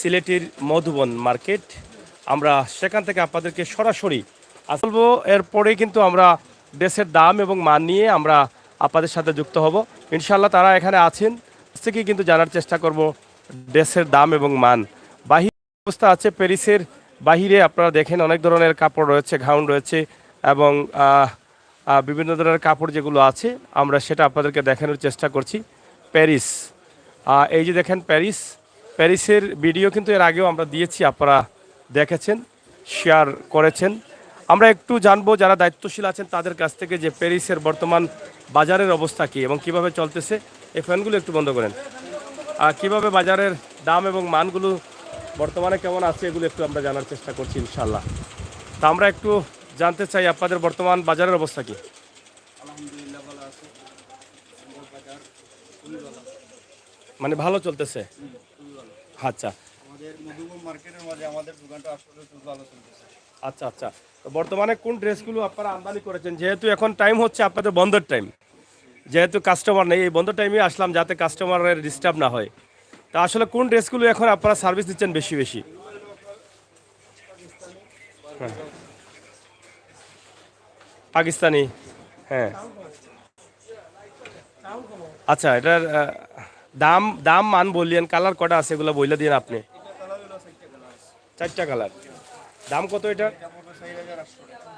সিলেটের মধুবন মার্কেট। আমরা সেখান থেকে আপনাদেরকে সরাসরি বলবো। এরপরে কিন্তু আমরা ড্রেসের দাম এবং মান নিয়ে আমরা আপনাদের সাথে যুক্ত হব ইনশাল্লাহ। তারা এখানে আছেন থেকে কিন্তু জানার চেষ্টা করব ড্রেসের দাম এবং মান। বাহির অবস্থা আছে প্যারিসের বাহিরে আপনারা দেখেন অনেক ধরনের কাপড় রয়েছে, গাউন রয়েছে এবং বিভিন্ন ধরনের কাপড় যেগুলো আছে আমরা সেটা আপনাদেরকে দেখানোর চেষ্টা করছি। প্যারিস, এই যে দেখেন প্যারিসের ভিডিও কিন্তু এর আগেও আমরা দিয়েছি, আপনারা দেখেছেন, শেয়ার করেছেন। আমরা একটু জানবো যারা দায়িত্বশীল আছেন তাদের কাছ থেকে যে প্যারিসের বর্তমান বাজারের অবস্থা কী এবং কিভাবে চলতেছে। এই ফ্যানগুলো একটু বন্ধ করেন। কিভাবে বাজারের দাম এবং মানগুলো বর্তমানে কেমন আছে এগুলো একটু আমরা জানার চেষ্টা করছি ইনশাল্লাহ। তা আমরা একটু জানতে চাই আপনাদের বর্তমান বাজারের অবস্থা কী। আলহামদুলিল্লাহ ভালো আছে, বাজার খুবই ভালো, মানে ভালো চলতেছে। খুবই ভালো। আচ্ছা আমাদের মধুবন মার্কেটের মাঝে আমাদের দোকানটা আসলে খুব ভালো চলতেছে। আচ্ছা আচ্ছা। তো বর্তমানে কোন ড্রেসগুলো আপনারা আমদানি করেছেন? যেহেতু এখন টাইম হচ্ছে আপনাদের বন্ধের টাইম, যেহেতু কাস্টমার নেই, এই বন্ধ টাইমে আসলাম যাতে কাস্টমারের ডিস্টার্ব না হয়। তা আসলে কোন ড্রেসগুলো এখন আপনারা সার্ভিস দিচ্ছেন বেশি বেশি? হ্যাঁ, পাকিস্তানি। হ্যাঁ আচ্ছা, এটার দাম দাম মান বললেন, কালার কটা আছে এগুলো বইলে দিন আপনি। এটা কালার হলো 4টা কালার আছে। 4টা কালার। দাম কত এটা? এটা পড়বে 4800 টাকা।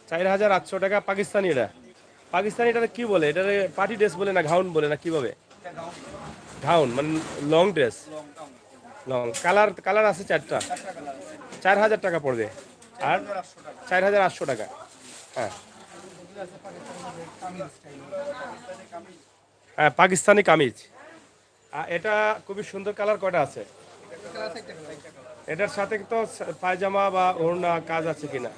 4800 টাকা। পাকিস্তানি, এটা পাকিস্তানি, এটা কি বলে? এটা পার্টি ড্রেস বলে না গাউন বলে না কিভাবে? এটা গাউন, গাউন মানে long dress. Long gown, long colour, colour আছে 4টা। 4টা কালার আছে। 4000 টাকা পড়বে। আর 4800 টাকা। 4800 টাকা। হ্যাঁ এগুলো আছে পাকিস্তানি কামিজ স্টাইল, পাকিস্তানি কামিজ। হ্যাঁ, পাকিস্তানি কামিজ। এটা খুবই সুন্দর। কালার কয়টা আছে? এটা কালার আছে, একটা কালার। এটার সাথে তো পায়জামা বা ওড়না কাজ আছে কিনা?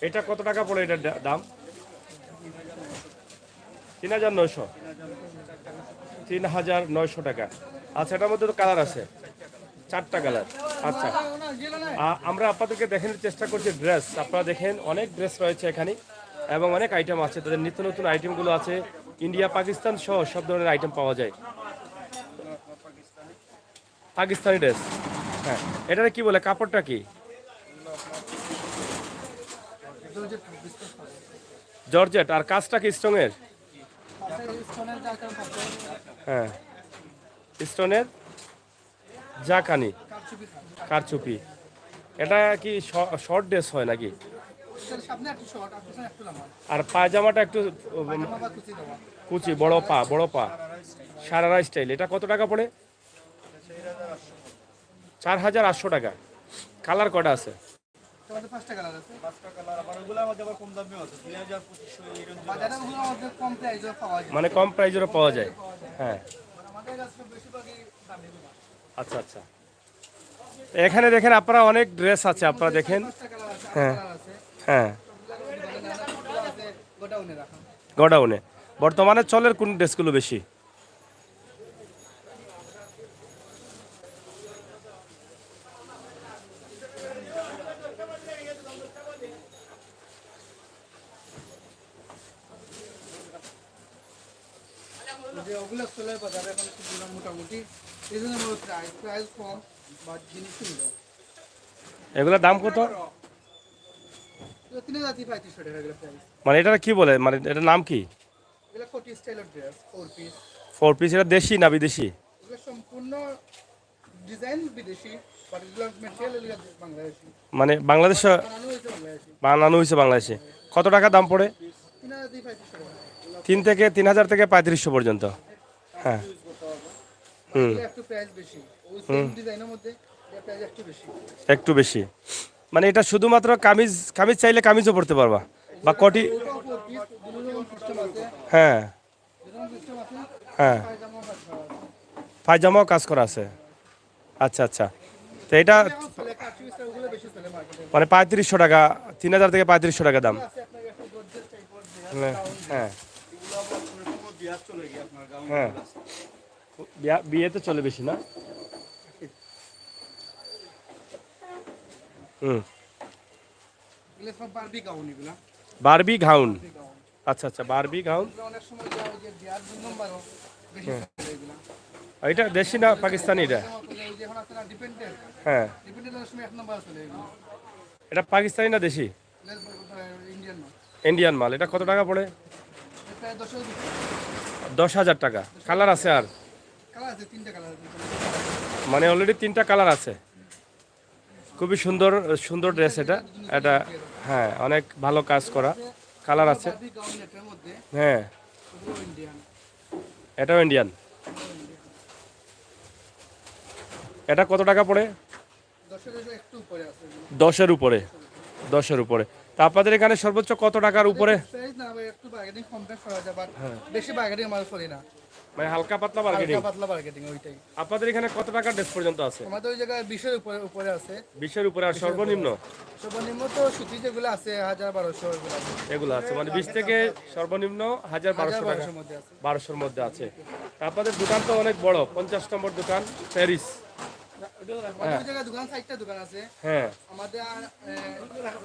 এটা কত টাকা পড়ে এটার দাম? 3900। 3900 টাকা। আচ্ছা, এটার মধ্যে তো কালার আছে 4টা কালার। আচ্ছা, আমরা আপনাদেরকে দেখানোর চেষ্টা করছি ড্রেস। আপনারা দেখেন অনেক ড্রেস রয়েছে এখানে এবং অনেক আইটেম আছে, তাদের নিত্য নতুন আইটেমগুলো আছে। ইন্ডিয়া পাকিস্তান সহ সব ধরনের আইটেম পাওয়া যায়। পাকিস্তানি ড্রেস। হ্যাঁ, এটার কি বলে? কাপড়টা কি? জর্জেট। আর কাজটা কি স্টোনের? হ্যাঁ, স্টোনের জাকানি, কারচুপি। এটা কি শর্ট ড্রেস হয় নাকি? আর পায়জামাটা একটু কুচি, বড় পা, বড় পা, সারারা স্টাইল। এটা কত টাকা পড়ে? 4800 টাকা। কালার কটা আছে? 5টা কালার আছে। 5টা কালার। আবার ওগুলো আমাদের আবার কম দামেও আছে, 2500 এই রেঞ্জে বাজারে ওগুলো আমাদের কম প্রাইসে পাওয়া যায়, মানে কম প্রাইজেরও পাওয়া যায়। হ্যাঁ, আমাদের কাছে বেশিরভাগই দামি। আচ্ছা আচ্ছা। এখানে দেখেন আপনারা অনেক ড্রেস আছে, আপনারা দেখেন। হ্যাঁ হ্যাঁ, গোডাউনে বর্তমানে চলের কোন ড্রেসগুলো বেশি? ওগুলো চলে বাজারে এখন মোটামুটি এই জন্য প্রাইস কম বা জিনিস সুন্দর। এগুলোর দাম কত? 3500 টাকা এগুলো প্রাইস। মানে এটা কি বলে? মানে এটার নাম কি? এগুলো কোটি স্টাইলের ড্রেস, 4 পিস। 4 পিস। এটা দেশি না বিদেশি? এগুলো সম্পূর্ণ ডিজাইন বিদেশি, বাট এগুলো ম্যাটেরিয়াল এগুলো বাংলাদেশি। মানে বাংলাদেশে বানানো হয়েছে বাংলাদেশি। বানানো হয়েছে বাংলাদেশে। কত টাকা দাম পড়ে? 3500 টাকা। 3000 থেকে 3500 পর্যন্ত। হ্যাঁ, হুম, একটু প্রাইস বেশি, ওই সেম ডিজাইনের মধ্যে এর প্রাইস একটু বেশি। একটু বেশি। মানে এটা শুধুমাত্র কামিজ, কামিজ চাইলে কামিজও পরতে পারবা বা কোটি। হ্যাঁ হ্যাঁ, পায়জামাও কাজ করা আছে। আচ্ছা আচ্ছা। তো এটা মানে 3500 টাকা, 3000 থেকে 3500 টাকা দাম। হ্যাঁ হ্যাঁ হ্যাঁ, বিয়েতে চলে বেশি না? হুম, বারবি গাউন। আচ্ছা আচ্ছা, বারবি গাউন। এগুলো অনেক সময় যে বিয়ার 2 নম্বরও বেশি চলে এগুলো। আর এটা দেশি না পাকিস্তানি এটা? ওই যে এখন আছে না ডিপেন্ডেন্ট, হ্যাঁ, ডিপেন্ডেন্ট অনেক সময় 1 নম্বর চলে এগুলো। এটা পাকিস্তানি না দেশি? ইন্ডিয়ান মাল। ইন্ডিয়ান মাল। এটা কত টাকা পড়ে? প্রায় 10,000 10,000 টাকা। কালার আছে আর? কালার আছে, 3টা কালার আছে। মানে অলরেডি 3টা কালার আছে। খুবই সুন্দর সুন্দর ড্রেস এটা। এটা হ্যাঁ, অনেক ভালো কাজ করা, কালার আছে। বারবি গাউন এটার মধ্যে হ্যাঁ, পুরো ইন্ডিয়ান। এটাও ইন্ডিয়ান। এটা কত টাকা পড়ে? 10,000 একটু উপরে আছে এগুলো। 10-এর উপরে। 10-এর উপরে। তা আপনাদের এখানে সর্বোচ্চ কত টাকার উপরে? প্রাইস না ভাই, একটু বার্গেনিং কম বেশ করা যায়, বাট বেশি বার্গেনিং আমার করি না। মানে হালকা পাতলা মার্কেটিং। হালকা পাতলা বার্গেনিং ওইটাই। আপনাদের এখানে কত টাকার ড্রেস পর্যন্ত আছে? আমাদের ওই জায়গায় 20-এর উপরে আছে। 20-এর উপরে। আর সর্বনিম্ন? সর্বনিম্ন তো সুতি যেগুলো আছে 1,000-1,200 এগুলো আছে। এগুলো আছে মানে 20 থেকে সর্বনিম্ন 1,000-1,200 টাকা। 1,000-1,200 মধ্যে আছে। 1200-এর মধ্যে আছে। আপনাদের দোকান তো অনেক বড়, 50 নম্বর দোকান, প্যারিস। আমাদের ওই জায়গায় দোকান 4টা দোকান আছে। হ্যাঁ আমাদের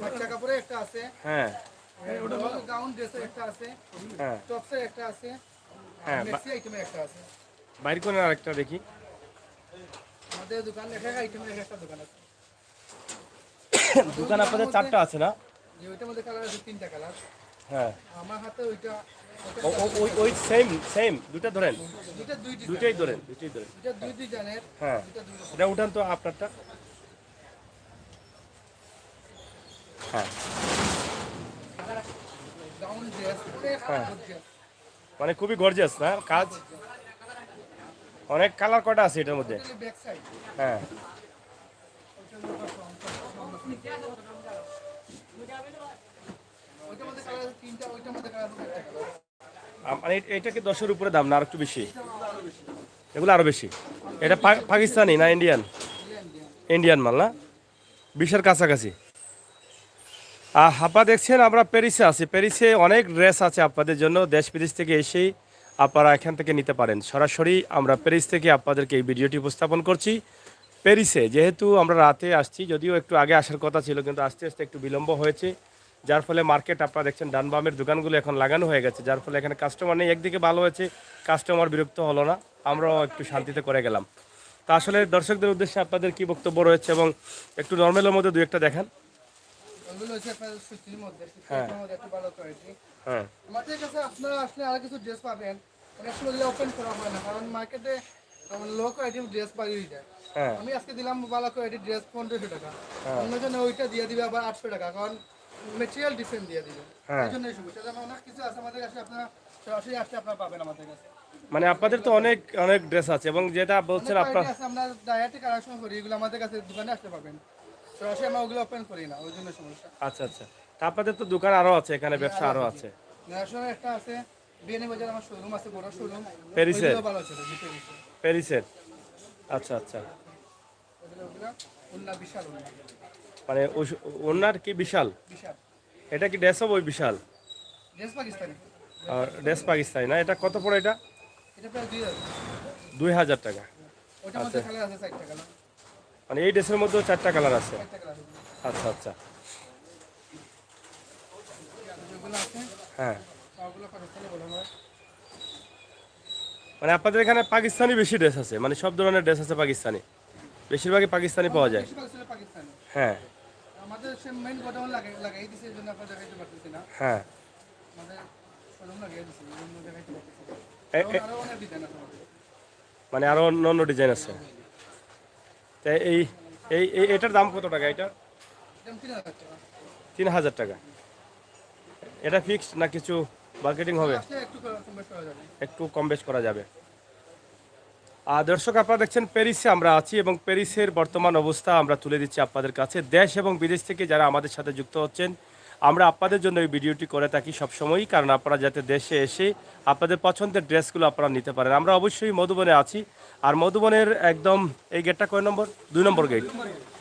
বাচ্চা কাপড়ের একটা আছে, হ্যাঁ গাউন ড্রেসের একটা আছে, হ্যাঁ টপসের একটা আছে, হ্যাঁ। মেক্সি আইটেমের একটা আছে। বাইর করে আরেকটা দেখি। আমাদের দোকান এক এক আইটেমের একটা দোকান আছে। দোকান আপনাদের 4টা আছে না? যে ওইটার মধ্যে কালার আছে 3টা কালার। হ্যাঁ। আমার হাতে ওইটা ওই সেম সেম দুটো ধরেন। দুইটা দুই ডিজাইন, দুটোই ধরেন, দুটোই ধরেন। দুইটা দুই ডিজাইনের। হ্যাঁ, দুইটা দুই রকম। এটা উঠান তো আপনারটা। হ্যাঁ গাউন ড্রেস হ্যাঁ, মানে খুবই গর্জিয়াস না কাজ? অনেক কালার কয়টা আছে এটার মধ্যে? Back side. হ্যাঁ, ওইটার মধ্যে কালার আছে 3টা, ওইটার মধ্যে কালার আছে 4টা কালার। মানে এটা কি 10-এর উপরে দাম না আর একটু বেশি? এগুলো আরো বেশি। এটা পাকিস্তানি না ইন্ডিয়ান? ইন্ডিয়ান মাল না? 20-এর কাছাকাছি। আপা দেখছেন আমরা প্যারিসে আছি। প্যারিসে অনেক ড্রেস আছে আপনাদের জন্য, দেশ বিদেশ থেকে এসেই আপনারা এখান থেকে নিতে পারেন। সরাসরি আমরা প্যারিস থেকে আপনাদেরকে এই ভিডিওটি উপস্থাপন করছি। প্যারিসে যেহেতু আমরা রাতে আসছি, যদিও একটু আগে আসার কথা ছিল কিন্তু আস্তে আস্তে একটু বিলম্ব হয়েছে, যার ফলে মার্কেট আপনারা দেখছেন ডান বামের দোকানগুলো এখন লাগানো হয়ে গেছে, যার ফলে এখানে কাস্টমার নেই। একদিকে ভালো হয়েছে, কাস্টমার বিরক্ত হলো না, আমরাও একটু শান্তিতে করে গেলাম। তা আসলে দর্শকদের উদ্দেশ্যে আপনাদের কি বক্তব্য রয়েছে এবং একটু নর্মালের মধ্যে দুই একটা দেখান। ওগুলো হচ্ছে আপনার সুতির মধ্যে, সুতির মধ্যে একটু ভালো কোয়ালিটি। হ্যাঁ আমাদের কাছে আপনারা আসলে আর কিছু ড্রেস পাবেন, অনেক সময় দিলে ওপেন করা হয় না, কারণ মার্কেটে লো কোয়ালিটির ড্রেস পাইয়ে যায়। হ্যাঁ আমি আজকে দিলাম ভালো কোয়ালিটির ড্রেস 1,500 টাকা, অন্যজনে ওইটা দিয়ে দিবে আবার 800 টাকা, কারণ মেটেরিয়াল ডিফারেন্ট দিয়ে দিবে। এই জন্যই সমস্যা। যেমন অনেক কিছু আছে আমাদের কাছে, আপনারা সরাসরি আসলে আপনারা পাবেন আমাদের কাছে। মানে আপনাদের তো অনেক অনেক ড্রেস আছে এবং যেটা বলছেন আপনার। কোয়ালিটি আছে, আমরা ডাইরেক্ট কালেকশন করি, এগুলো আমাদের কাছে দোকানে আসতে পাবেন। সরাসরি আমরা ওগুলো ওপেন করি না, ওই জন্য সমস্যা। আচ্ছা আচ্ছা। তা আপনাদের তো দোকান আরো আছে, এখানে ব্যবসা আরো আছে। ন্যাশনাল একটা আছে, বিএনএ বাজার আমার শোরুম আছে, বড় শোরুম। প্যারিসের? ওইগুলো ভালো চলে, ভিতরে ভিতরে। প্যারিসের? আচ্ছা আচ্ছা। ওগুলো উন্না বিশাল উন্না। মানে ওনার কি বিশাল? বিশাল। এটা কি ড্রেস ওই বিশাল? ড্রেস পাকিস্তানি। আর ড্রেস পাকিস্তানি না? এটা কত পড়ে এটা? এটা প্রায় 2,000। 2,000 টাকা। ওটার মধ্যে কালার আছে 4টা কালার। মানে এই ড্রেসের মধ্যেও 4টা কালার আছে? 4টা কালার। আচ্ছা আচ্ছা। যেগুলো আছে হ্যাঁ, সবগুলো পাকিস্তানি বলা হয়। মানে আপনাদের এখানে পাকিস্তানি বেশি ড্রেস আছে, মানে সব ধরনের ড্রেস আছে পাকিস্তানি, বেশিরভাগই পাকিস্তানি পাওয়া যায়। বেশিরভাগ ছিল পাকিস্তানি। হ্যাঁ আমাদের সে মেইন গোডাউন লাগাই দিছে, এই জন্য আপনারা দেখাইতে পারতেছি না। হ্যাঁ। আমাদের শোরুম লাগাই দিছে, এই জন্য দেখাইতে পারতেছি না। এ- আরো অনেক ডিজাইন আছে আমাদের। মানে আরো অন্য অন্য ডিজাইন আছে। তো এই এই এটার দাম কত টাকা? এটা এরকম 3,000 টাকা। 3,000 টাকা। এটা ফিক্সড না কিছু মার্কেটিং হবে? আসলে একটু কম বেশ করা যাবে। একটু কম বেশ করা যাবে। আর দর্শক আপনারা দেখছেন প্যারিসে আমরা আছি এবং প্যারিসের বর্তমান অবস্থা আমরা তুলে দিচ্ছি আপনাদের কাছে। দেশ এবং বিদেশ থেকে যারা আমাদের সাথে যুক্ত হচ্ছেন, আমরা আপনাদের জন্য এই ভিডিওটি করে থাকি সবসময়ই, কারণ আপনারা যাতে দেশে এসে আপনাদের পছন্দের ড্রেসগুলো আপনারা নিতে পারেন। আমরা অবশ্যই মধুবনে আছি, আর মধুবনের একদম এই গেটটা কয় নম্বর? 2 নম্বর গেট।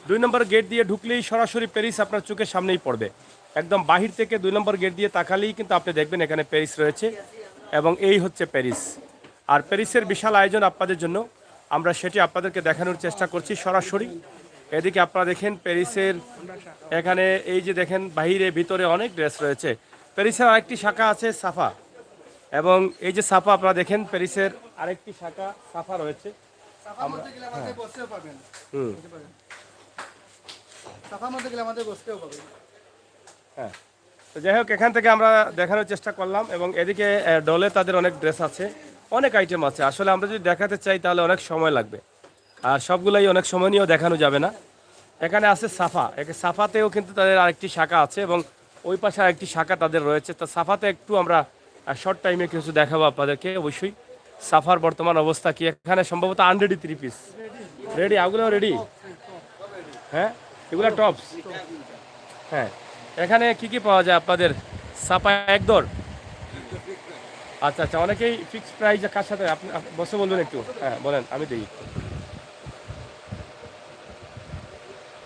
2 নম্বর গেট দিয়ে ঢুকলেই সরাসরি প্যারিস আপনার চোখের সামনেই পড়বে। একদম বাহির থেকে 2 নম্বর গেট দিয়ে তাকালেই কিন্তু আপনি দেখবেন এখানে প্যারিস রয়েছে এবং এই হচ্ছে প্যারিস। আর প্যারিসের বিশাল আয়োজন আপনাদের জন্য, আমরা সেটি আপনাদেরকে দেখানোর চেষ্টা করছি সরাসরি। এদিকে আপনারা দেখেন প্যারিসের এখানে এই যে দেখেন বাহিরে ভিতরে অনেক ড্রেস রয়েছে। প্যারিসের আরেকটি শাখা আছে সাফা, এবং এই যে সাফা আপনারা দেখেন প্যারিসের আরেকটি শাখা সাফা রয়েছে। সাফার মধ্যে গেলে আমাদের বসতেও পাবেন। হুম। বুঝতে পারেন? সাফার মধ্যে গেলে আমাদের বসতেও পাবেন। হ্যাঁ, তো যাই হোক এখান থেকে আমরা দেখানোর চেষ্টা করলাম, এবং এদিকে ডলে তাদের অনেক ড্রেস আছে, অনেক আইটেম আছে। আসলে আমরা যদি দেখাতে চাই তাহলে অনেক সময় লাগবে, আর সবগুলাই অনেক সময় নিয়েও দেখানো যাবে না। এখানে আছে সাফা, সাফাতেও কিন্তু তাদের আরেকটি শাখা আছে, এবং ওই পাশে আরেকটি শাখা তাদের রয়েছে। তো সাফাতে একটু আমরা শর্ট টাইমে কিছু দেখাবো আপনাদেরকে অবশ্যই। সাফার বর্তমান অবস্থা কি, এখানে সম্ভবত আনরেডি 3 পিস রেডি, এগুলো রেডি। হ্যাঁ, এগুলো টপস। হ্যাঁ, এখানে কি কি পাওয়া যায় আপনাদের সাপা একদর? আচ্ছা আচ্ছা, অনেকেই ফিক্সড প্রাইস কার সাথে আপনি বসে বলবেন একটু, হ্যাঁ বলেন আমি দেখি।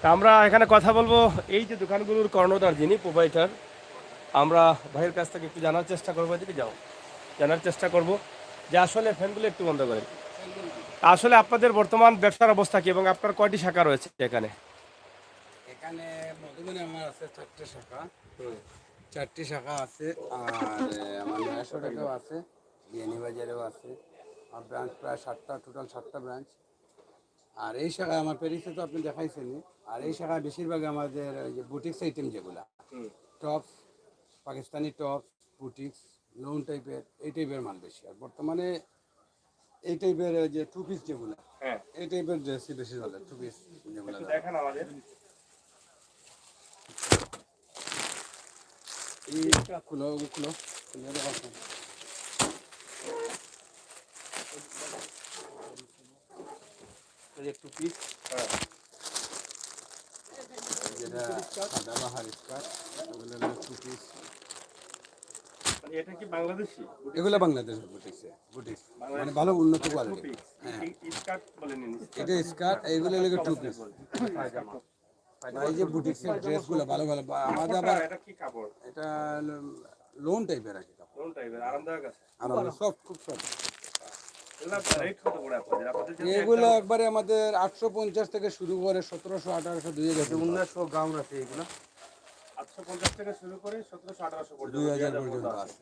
তা আমরা এখানে কথা বলবো এই যে দোকানগুলোর কর্ণধার যিনি প্রোভাইডার, আমরা ভাইয়ের কাছ থেকে একটু জানার চেষ্টা করবো, এদিকে যাও, জানার চেষ্টা করব যে আসলে ফ্যানগুলো একটু বন্ধ করেন। আসলে আপনাদের বর্তমান ব্যবসার অবস্থা কি, এবং আপনার কয়টি শাখা রয়েছে এখানে? এখানে মধুবনে আমার আছে 4টে শাখা, 4টি শাখা আছে। আর আমার 900 টাকাও আছে, বিয়ানীবাজারেও আছে। আর ব্রাঞ্চ প্রায় 7টা, টোটাল 7টা ব্রাঞ্চ। আর এই শাখায় আমার প্যারিসে তো আপনি দেখাইছেনই। আর এই শাখায় বেশিরভাগ আমাদের ওই যে বুটিক্স আইটেম যেগুলা, tops, Pakistani tops, boutiques, loan টাইপের, এই টাইপের মাল বেশি। আর বর্তমানে এই টাইপের যে টু পিস যেগুলা, হ্যাঁ, এই টাইপের ড্রেসই বেশি চলে, টু পিস যেগুলা। দেখেন আমাদের এই খুলো খুলো খুলে দেখাচ্ছি। একটু পিস। যেটা সাদাবাহার স্কার্ট, এগুলো হলো টু পিস। মানে এটা কি বাংলাদেশি এগুলো বাংলাদেশের বুটিক্স মানে ভালো উন্নত কোয়ালিটি। হ্যাঁ, স্কার্ট বলেন? এটা স্কার্ট, এইগুলো হলো টু পিস। এই যে বুটিক্সের ড্রেসগুলো ভালো ভালো, আমাদের আবার এটা কি কাপড়? এটা লোন টাইপের আর কি কাপড়, কোন টাইপের আরামদায়ক আছে? আর সফট, খুব সফট। এগুলা রেট কত করে আপনাদের? আপনাদের যে এগুলো একবারে আমাদের 850 থেকে শুরু করে 1700, 1800, 2000, 1900 গাউন আছে। এগুলো 850 থেকে শুরু করে 1700 1800 পর্যন্ত 2000 পর্যন্ত আছে।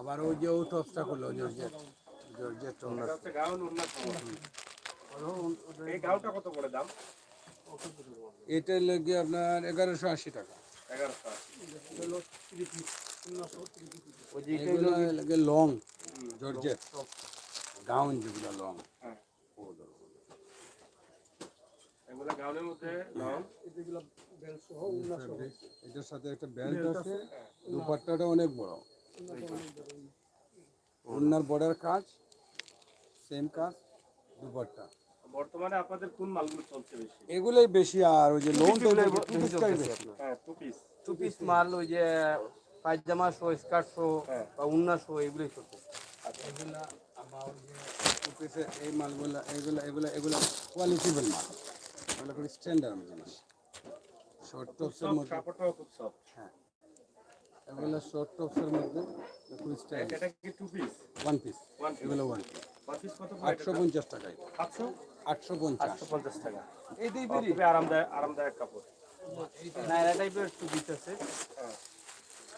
আবার ওই যে ও টপসটা করলো জর্জেট, জর্জেট টপ। এটা হচ্ছে গাউন উন্নত। এই গাউনটা কত করে দাম? এটা লেগে আপনার 1180 টাকা। 1100। এগুলো লাগে লং জর্জেট গাউন, যেগুলো লং। এগুলা গাউনের মধ্যে লং। এটার সাথে একটা বেল্ট আছে, দুপাট্টাটা অনেক বড়, ওনার বর্ডার কাজ, সেম কাজ, দুপাট্টা। বর্তমানে আপনাদের কোন মালগুলো চলছে বেশি? এগুলোই বেশি। আর ওই যে লোন টাইপের হ্যাঁ, টু পিস মাল, ওই যে পায়জামা শো, স্কার্ট শো বা উন্না শো, এগুলোই চলছে। এগুলা আমার ওই যে টু পিসের এই মালগুলা, এগুলা এগুলা এগুলা কোয়ালিটিবল মাল, এগুলো খুব স্ট্যান্ডার্ড জিনিস। শর্ট টপসের মধ্যে, কাপড়টাও খুব সফট। হ্যাঁ, এগুলো শর্ট টপসের মধ্যে খুব স্টাইল। এটা কি টু পিস? ওয়ান পিস, এগুলো ওয়ান পিস। ওয়ান পিস কত করে? 850 টাকায়। 850 850 টাকা। এই টাইপেরই খুবই আরামদায়ক কাপড়। নাইরা টাইপের টু পিস আছে।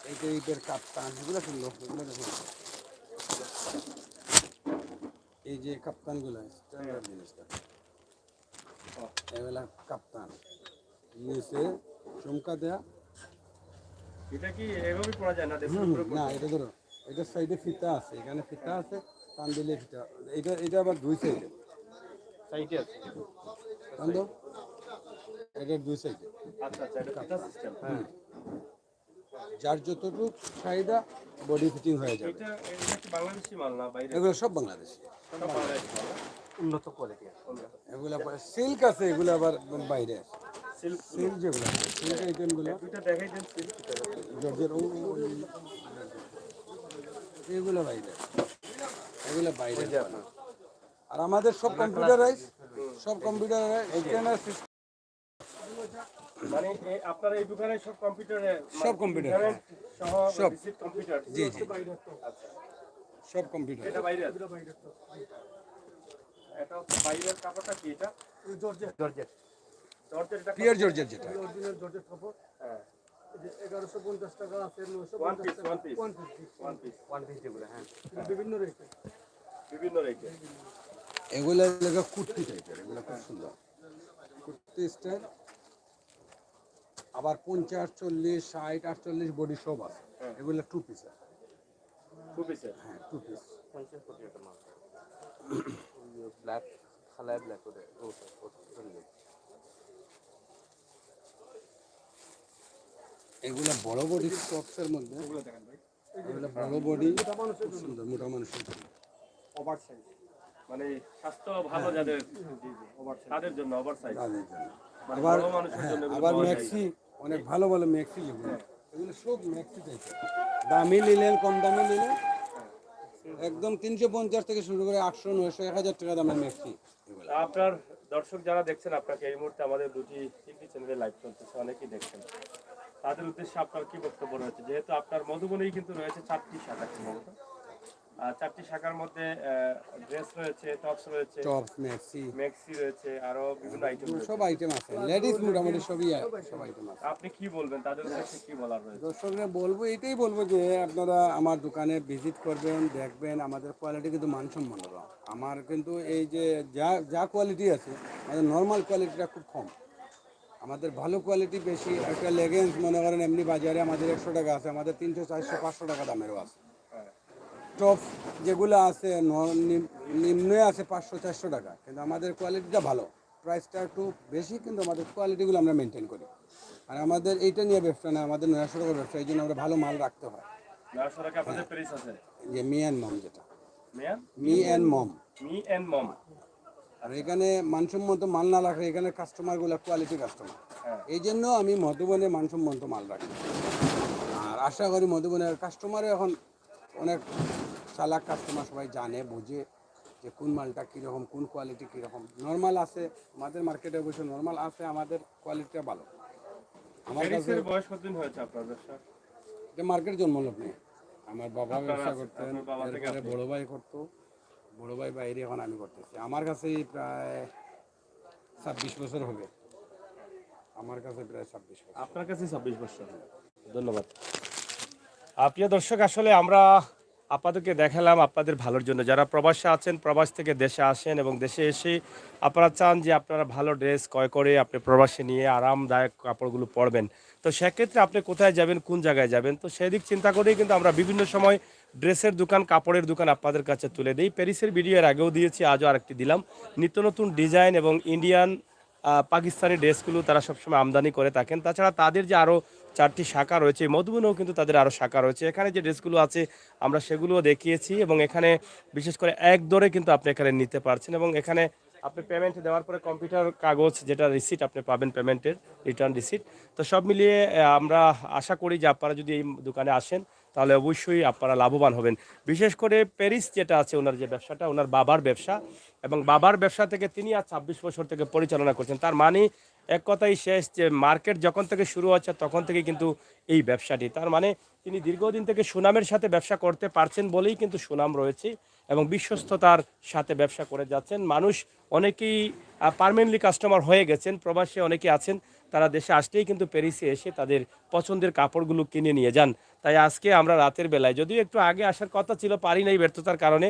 এই টাইপের কাপ্তান, এগুলো কিনলো, এগুলো দেখুন। এই যে কাপ্তানগুলো স্ট্যান্ডার্ড জিনিসটা, এগুলা কাপ্তান নিচে চমকা দেয়া। এটা কি এভাবে পরা যায় না? দেশের উপরে না, এটা ধরো, এটার সাইডে ফিতা আছে, এখানে ফিতা আছে, টান দিলে ফিতা। এটা এটা আবার দুই সাইডে, সাইডে আছে। বন্ধু, এটার দুই সাইডে। আচ্ছা আচ্ছা, এটা ফিতা সিস্টেম। হ্যাঁ, যার যতটুকু চাহিদা বডি ফিটিং হয়ে যাবে। এটা কি বাংলাদেশি মাল না বাইরে? এগুলো সব বাংলাদেশি, সব বাংলাদেশি মাল না? উন্নত কোয়ালিটি। এগুলো সিল্ক আছে, এগুলো আবার বাইরে আছে। সিল্ক। সিল্ক যেগুলো, সিল্ক আইটেমগুলো দুইটা দেখাই দেন সিল্ক। জর্জের, এগুলো বাইরে, এগুলো বাইরে। আর আমাদের সব কম্পিউটারাইজ, সব কম্পিউটারাইজ। এইখানে মানে আপনার এই দোকানে সব কম্পিউটারে? সব কম্পিউটার, সহ সব। Receipt computer? জি জি, আচ্ছা, সব কম্পিউটার। এটা বাইরে আছে? এটা হচ্ছে বাইরের কাপড়টা কি? এটা জর্জেট। জর্জেট। এটা পিওর জর্জেট যেটা। হ্যাঁ। 1150 টাকা আছে, One 950 piece, টাকা, one piece. 150 150 হ্যাঁ। বিভিন্ন রেটে। বিভিন্ন রেটে। এগুলো লেগে কুর্তি টাইপের, এগুলো খুব সুন্দর কুর্তি স্টাইল। আবার 50, 40, 60, 48 বডি সব আছে। এগুলো 2 পিস। 2 পিসের। হ্যাঁ 2 পিস। 50 কোটি টাকা মাল। ব্ল্যাক কালার ব্ল্যাক ওটা নেই। এগুলো বড় বডি টপসের মধ্যে, এগুলো বড় বডি খুব সুন্দর, মোটা মানুষের জন্য। Over size. মানে স্বাস্থ্য ভালো যাদের তাদের জন্য ওভার সাইজ। তাদের জন্য। মানে আবার বড় মানুষের জন্য এগুলো আবার পাওয়া যায় না। ম্যাক্সি, অনেক ভালো ভালো ম্যাক্সি যেগুলো, এগুলো সব ম্যাক্সি টাইপের। দামি নিলেন, কম দামি নিলেন, একদম 350 থেকে শুরু করে 800, 900, 1000 টাকা দামের ম্যাক্সি এগুলো। তা আপনার দর্শক যারা দেখছেন আপনাকে এই মুহূর্তে আমাদের তিনটি চ্যানেলে লাইভ চলতেছে, অনেকেই দেখছেন, তাদের উদ্দেশ্যে আপনার কি বক্তব্য রয়েছে? যেহেতু আপনার মধুবনী কিন্তু রয়েছে 4টি শাখা সম্ভবত, আর 4টি শাখার মধ্যে ড্রেস রয়েছে, টপস রয়েছে, টপস, ম্যাক্সি, ম্যাক্সি রয়েছে, আরো বিভিন্ন আইটেম রয়েছে। সব আইটেম আছে। লেডিস মোটামুটি সব আইটেম আছে। আপনি কি বলবেন তাদের উদ্দেশ্যে, কি বলার রয়েছে? দর্শকরা বলবো, এটাই বলবো যে আপনারা আমার দোকানে ভিজিট করবেন, দেখবেন। আমাদের কোয়ালিটি কিন্তু মানসম্মত। আমার কিন্তু এই যে যা যা কোয়ালিটি আছে, আমাদের নর্মাল কোয়ালিটিটা খুব কম, আমাদের ভালো কোয়ালিটি বেশি। একটা লেগেন্স মনে করেন এমনি বাজারে আমাদের 100 টাকা আছে, আমাদের 300, 400, 500 টাকা দামেরও আছে। টপ যেগুলো আছে নিম্নে আছে 500, 400 টাকা, কিন্তু আমাদের কোয়ালিটিটা ভালো, প্রাইসটা একটু বেশি, কিন্তু আমাদের কোয়ালিটিগুলো আমরা মেনটেন করি। আর আমাদের এইটা নিয়ে ব্যবসা না, আমাদের 900 টাকার ব্যবসা, এই জন্য আমরা ভালো মাল রাখতে হয়। নয়শো আপনাদের প্রাইস আছে? যে মি অ্যান্ড মম, যেটা মিয়া me and mom. Me and mom. আর এখানে মানসম্মত মাল না রাখলে এখানে কাস্টমারগুলো কোয়ালিটি কাস্টমার, এই জন্য আমি মধুবনে মানসম্মত মাল রাখি। আর আশা করি মধুবনের কাস্টমারও এখন অনেক চালাক কাস্টমার, সবাই জানে বুঝে যে কোন মালটা কীরকম, কোন কোয়ালিটি কীরকম। নর্মাল আছে আমাদের মার্কেটে, অবশ্য নর্মাল আছে, আমাদের কোয়ালিটিটা ভালো। আমার কাছে প্যারিসের বয়স কতদিন হয়েছে আপনার ব্যবসা? এটা মার্কেট জন্মলগ্ন নেই। আমার বাবা ব্যবসা আছে, করতেন, আপনার বাবা থেকে এরপরে বড় ভাই করতো, বড় ভাই বাইরে, এখন আমি করতেছি। আমার কাছেই প্রায় 26 বছর হবে। আমার কাছে প্রায় 26 বছর। আপনার কাছে 26 বছর। ধন্যবাদ। প্রিয় দর্শক, আসলে আমরা আপনাদেরকে দেখালাম আপনাদের ভালোর জন্য। যারা প্রবাসে আছেন, প্রবাস থেকে দেশে আসেন এবং দেশে এসে আপনারা চান যে আপনারা ভালো ড্রেস ক্রয় করে আপনি প্রবাসে নিয়ে আরামদায়ক কাপড়গুলো পরবেন, তো সেক্ষেত্রে আপনি কোথায় যাবেন, কোন জায়গায় যাবেন, তো সেদিক চিন্তা করেই কিন্তু আমরা বিভিন্ন সময় ড্রেসের দোকান, কাপড়ের দোকান আপনাদের কাছে তুলে দিই। প্যারিসের ভিডিও এর আগেও দিয়েছি, আজও আরেকটি দিলাম। নিত্য নতুন ডিজাইন এবং ইন্ডিয়ান, পাকিস্তানি ড্রেসগুলো তারা সবসময় আমদানি করে থাকেন। তাছাড়া তাদের যে আরও 4টি শাখা রয়েছে, মধুবনেও কিন্তু তাদের আরও শাখা রয়েছে। এখানে যে ড্রেসগুলো আছে আমরা সেগুলোও দেখিয়েছি, এবং এখানে বিশেষ করে এক দরে কিন্তু আপনি এখানে নিতে পারছেন। এবং এখানে আপনি পেমেন্ট দেওয়ার পরে কম্পিউটার কাগজ, যেটা রিসিট আপনি পাবেন পেমেন্টের, রিটার্ন রিসিট। তো সব মিলিয়ে আমরা আশা করি যে আপনারা যদি এই দোকানে আসেন তাহলে অবশ্যই আপনারা লাভবান হবেন। বিশেষ করে প্যারিস যেটা আছে, ওনার যে ব্যবসাটা, ওনার বাবার ব্যবসা, এবং বাবার ব্যবসা থেকে তিনি আর 26 বছর থেকে পরিচালনা করছেন। তার মানে এক কথাই শেষ, যে মার্কেট যখন থেকে শুরু হচ্ছে তখন থেকে কিন্তু এই ব্যবসাটি, তার মানে তিনি দীর্ঘদিন থেকে সুনামের সাথে ব্যবসা করতে পারছেন বলেই কিন্তু সুনাম রয়েছে, এবং বিশ্বস্ততার সাথে ব্যবসা করে যাচ্ছেন। মানুষ অনেকেই পার্মানেন্টলি কাস্টমার হয়ে গেছেন, প্রবাসী অনেকে আছেন, তারা দেশে আসলেই কিন্তু প্যারিসে এসে তাদের পছন্দের কাপড়গুলো কিনে নিয়ে যান। তাই আজকে আমরা রাতের বেলায়, যদিও একটু আগে আসার কথা ছিল, পারি নাই ব্যর্থতার কারণে,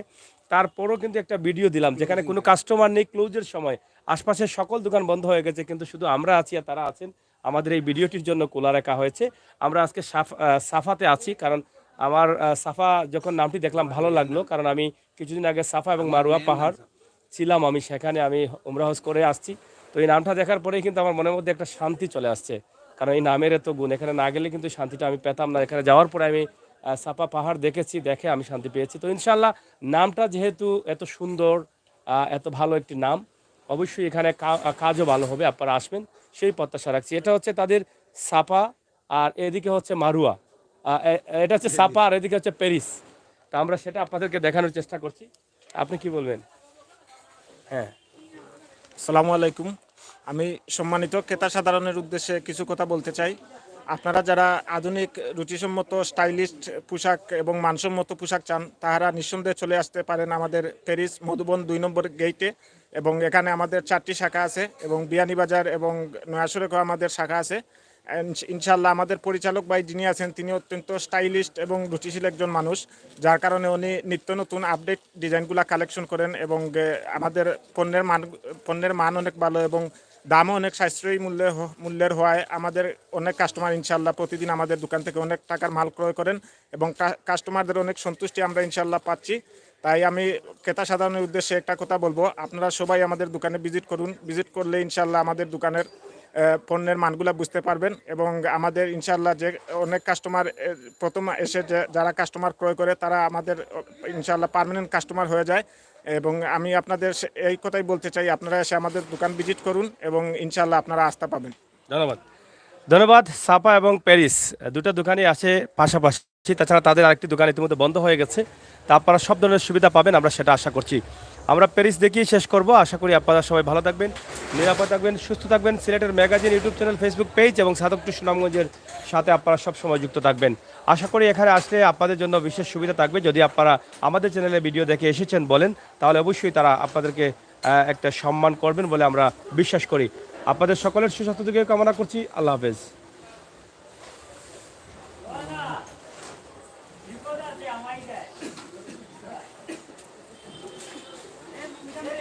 তারপরও কিন্তু একটা ভিডিও দিলাম যেখানে কোনো কাস্টমার নেই, ক্লোজের সময় আশপাশের সকল দোকান বন্ধ হয়ে গেছে, কিন্তু শুধু আমরা আছি আর তারা আছেন। আমাদের এই ভিডিওটির জন্য খোলা রাখা হয়েছে। আমরা আজকে সাফাতে আছি, কারণ আমার সাফা যখন নামটি দেখলাম ভালো লাগলো, কারণ আমি কিছুদিন আগে সাফা এবং মারুয়া পাহাড় ছিলাম, আমি সেখানে আমি উমরা হজ করে আসছি। তো এই নামটা দেখার পরেই কিন্তু আমার মনের মধ্যে একটা শান্তি চলে আসছে, কারণ এই নামের এত গুণ। এখানে না গেলে কিন্তু শান্তিটা আমি পেতাম না। এখানে যাওয়ার পরে আমি সাফা পাহাড় দেখেছি, দেখে আমি শান্তি পেয়েছি। তো ইনশাল্লাহ নামটা যেহেতু এত সুন্দর, এত ভালো একটি নাম, অবশ্যই এখানে কাজও ভালো হবে, আপনারা আসবেন সেই প্রত্যাশা রাখছি। এটা হচ্ছে তাদের সাফা, আর এদিকে হচ্ছে মারুয়া, এটা হচ্ছে সাফা, আর এদিকে হচ্ছে প্যারিস। তা আমরা সেটা আপনাদেরকে দেখানোর চেষ্টা করছি। আপনি কি বলবেন? হ্যাঁ, আসসালামু আলাইকুম। আমি সম্মানিত ক্রেতা সাধারণের উদ্দেশ্যে কিছু কথা বলতে চাই। আপনারা যারা আধুনিক, রুচিসম্মত, স্টাইলিস্ট পোশাক এবং মানসম্মত পোশাক চান, তাহারা নিঃসন্দেহে চলে আসতে পারেন আমাদের প্যারিস মধুবন 2 নম্বর গেইটে। এবং এখানে আমাদের 4টি শাখা আছে, এবং বিয়ানীবাজার এবং নয়াসরেও আমাদের শাখা আছে। ইনশাল্লাহ আমাদের পরিচালক ভাই যিনি আছেন তিনি অত্যন্ত স্টাইলিস্ট এবং রুচিশীল একজন মানুষ, যার কারণে উনি নিত্য নতুন আপডেট ডিজাইনগুলো কালেকশন করেন এবং আমাদের পণ্যের মান অনেক ভালো এবং দামও অনেক সাশ্রয়ী মূল্যের হওয়ায় আমাদের অনেক কাস্টমার ইনশাল্লাহ প্রতিদিন আমাদের দোকান থেকে অনেক টাকার মাল ক্রয় করেন এবং কাস্টমারদের অনেক সন্তুষ্টি আমরা ইনশাল্লাহ পাচ্ছি। তাই আমি ক্রেতা সাধারণের উদ্দেশ্যে একটা কথা বলবো, আপনারা সবাই আমাদের দোকানে ভিজিট করুন। ভিজিট করলে ইনশাল্লাহ আমাদের দোকানের পণ্যের মানগুলো বুঝতে পারবেন এবং আমাদের ইনশাল্লাহ যে অনেক কাস্টমার প্রথম এসে যারা কাস্টমার ক্রয় করে তারা আমাদের ইনশাল্লাহ পার্মানেন্ট কাস্টমার হয়ে যায় এবং আমি আপনাদের এই কথাই বলতে চাই, আপনারা এসে আমাদের দোকান ভিজিট করুন এবং ইনশাল্লাহ আপনারা আস্থা পাবেন। ধন্যবাদ। সাপা এবং প্যারিস দুটো দোকানই আছে পাশাপাশি, তাছাড়া তাদের আরেকটি দোকান ইতিমধ্যে বন্ধ হয়ে গেছে। তা আপনারা সব ধরনের সুবিধা পাবেন, আমরা সেটা আশা করছি। আমরা প্যারিস দেখিয়ে শেষ করব। আশা করি আপনারা সবাই ভালো থাকবেন, নিরাপদ থাকবেন, সুস্থ থাকবেন। সিলেটের magazine YouTube channel, Facebook page এবং সাধক টু সুনামগঞ্জের সাথে আপনারা সব সময় যুক্ত থাকবেন। আশা করি এখানে আসলে আপনাদের জন্য বিশেষ সুবিধা থাকবে। যদি আপনারা আমাদের চ্যানেলে ভিডিও দেখে এসেছেন বলেন, তাহলে অবশ্যই তারা আপনাদেরকে একটা সম্মান করবেন বলে আমরা বিশ্বাস করি। আপনাদের সকলের সুস্বাস্থ্য দিকে কামনা করছি। আল্লাহ হাফেজ।